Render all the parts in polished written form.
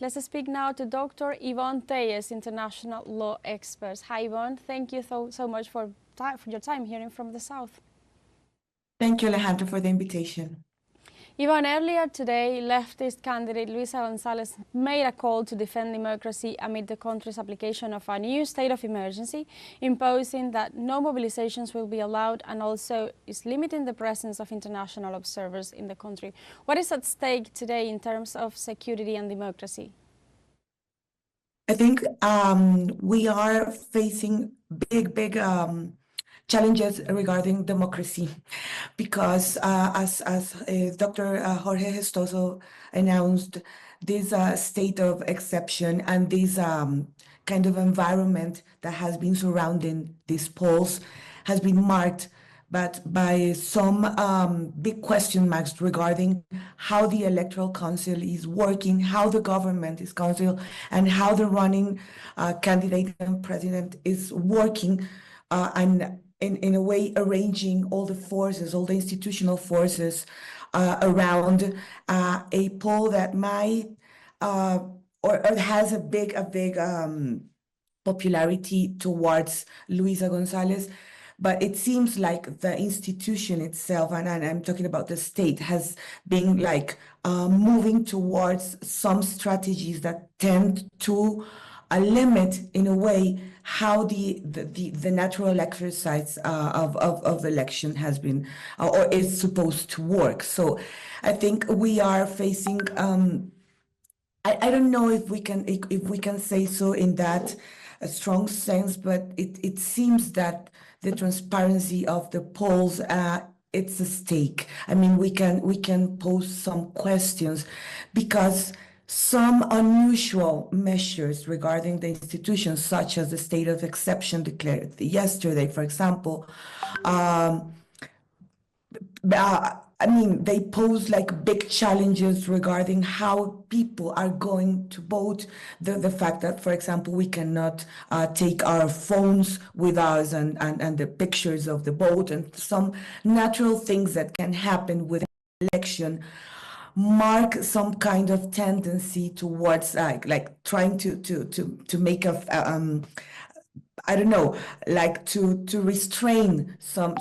Let's speak now to Dr. Ivonne Tellez, international law expert. Hi, Ivonne. Thank you so much for your time hearing from the South. Thank you, Alejandro, for the invitation. Ivonne, earlier today, leftist candidate Luisa González made a call to defend democracy amid the country's application of a new state of emergency, imposing that no mobilizations will be allowed and also is limiting the presence of international observers in the country. What is at stake today in terms of security and democracy? I think we are facing big challenges regarding democracy because as Dr. Jorge Gestoso announced, this state of exception and this kind of environment that has been surrounding these polls has been marked but by some big question marks regarding how the Electoral Council is working, how the government is council, and how the running candidate and president is working and in a way arranging all the forces, all the institutional forces around a poll that might or has a big popularity towards Luisa González. But it seems like the institution itself, and I'm talking about the state, has been like moving towards some strategies that tend to limit, in a way, how the natural exercise of election has been or is supposed to work. So I think we are facing. I don't know if we can say so in that strong sense, but it seems that the transparency of the polls it's a stake. I mean, we can pose some questions because some unusual measures regarding the institutions, such as the state of exception declared yesterday, for example, I mean, they pose like big challenges regarding how people are going to vote. The fact that, for example, we cannot take our phones with us and the pictures of the vote and some natural things that can happen with election mark some kind of tendency towards like trying to make a I don't know, like to restrain some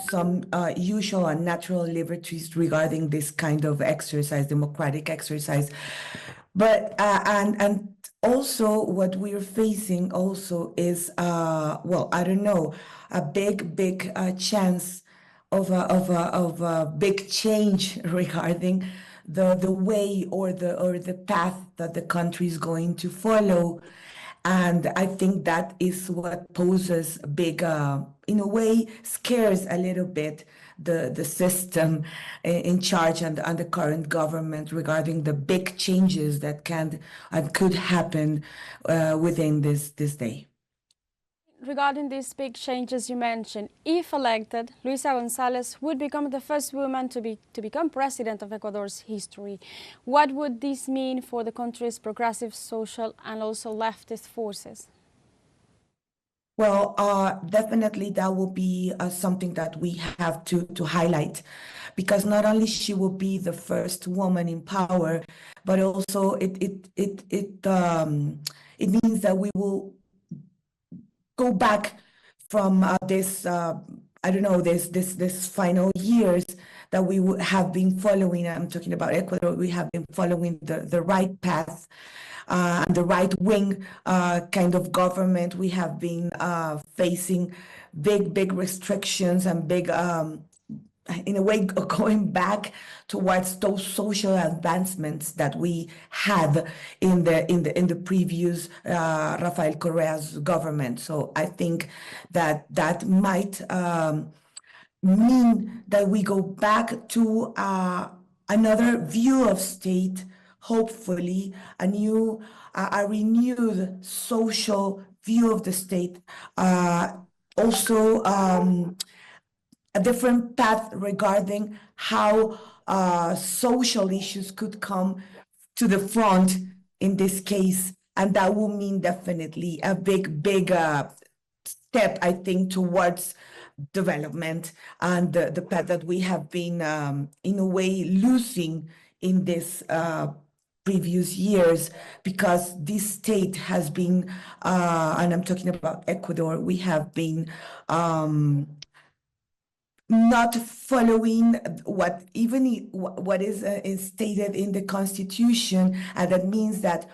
usual and natural liberties regarding this kind of exercise, democratic exercise. But and also what we're facing also is well, I don't know, a big chance of a big change regarding the way or the path that the country is going to follow. And I think that is what poses a big, in a way, scares a little bit the system in charge and the current government regarding the big changes that can and could happen within this day. Regarding these big changes you mentioned, if elected, Luisa González would become the first woman to become president of Ecuador's history. What would this mean for the country's progressive, social, and also leftist forces? Well, definitely that will be something that we have to highlight, because not only she will be the first woman in power, but also it means that we will go back from this I don't know, this final years that we have been following. I'm talking about Ecuador. We have been following the right path, the right wing kind of government. We have been facing big restrictions and big in a way, going back towards those social advancements that we had in the previous Rafael Correa's government. So I think that might mean that we go back to another view of state, hopefully a renewed social view of the state. Also, a different path regarding how social issues could come to the front in this case. And that will mean definitely a big step, I think, towards development and the path that we have been, in a way, losing in this previous years, because this state has been, and I'm talking about Ecuador, we have been not following what is stated in the Constitution, and that means that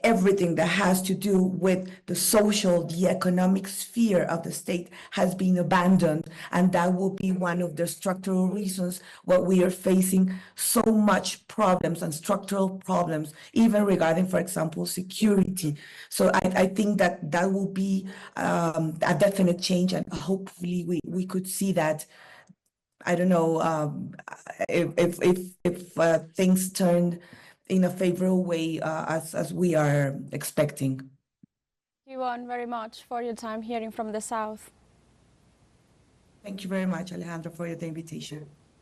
everything that has to do with the social, the economic sphere of the state has been abandoned, and that will be one of the structural reasons why we are facing so much problems and structural problems, even regarding, for example, security. So I think that that will be a definite change, and hopefully we could see that. I don't know if things turn in a favorable way as we are expecting. Thank you, Ivonne, very much for your time hearing from the South. Thank you very much, Alejandro, for the invitation.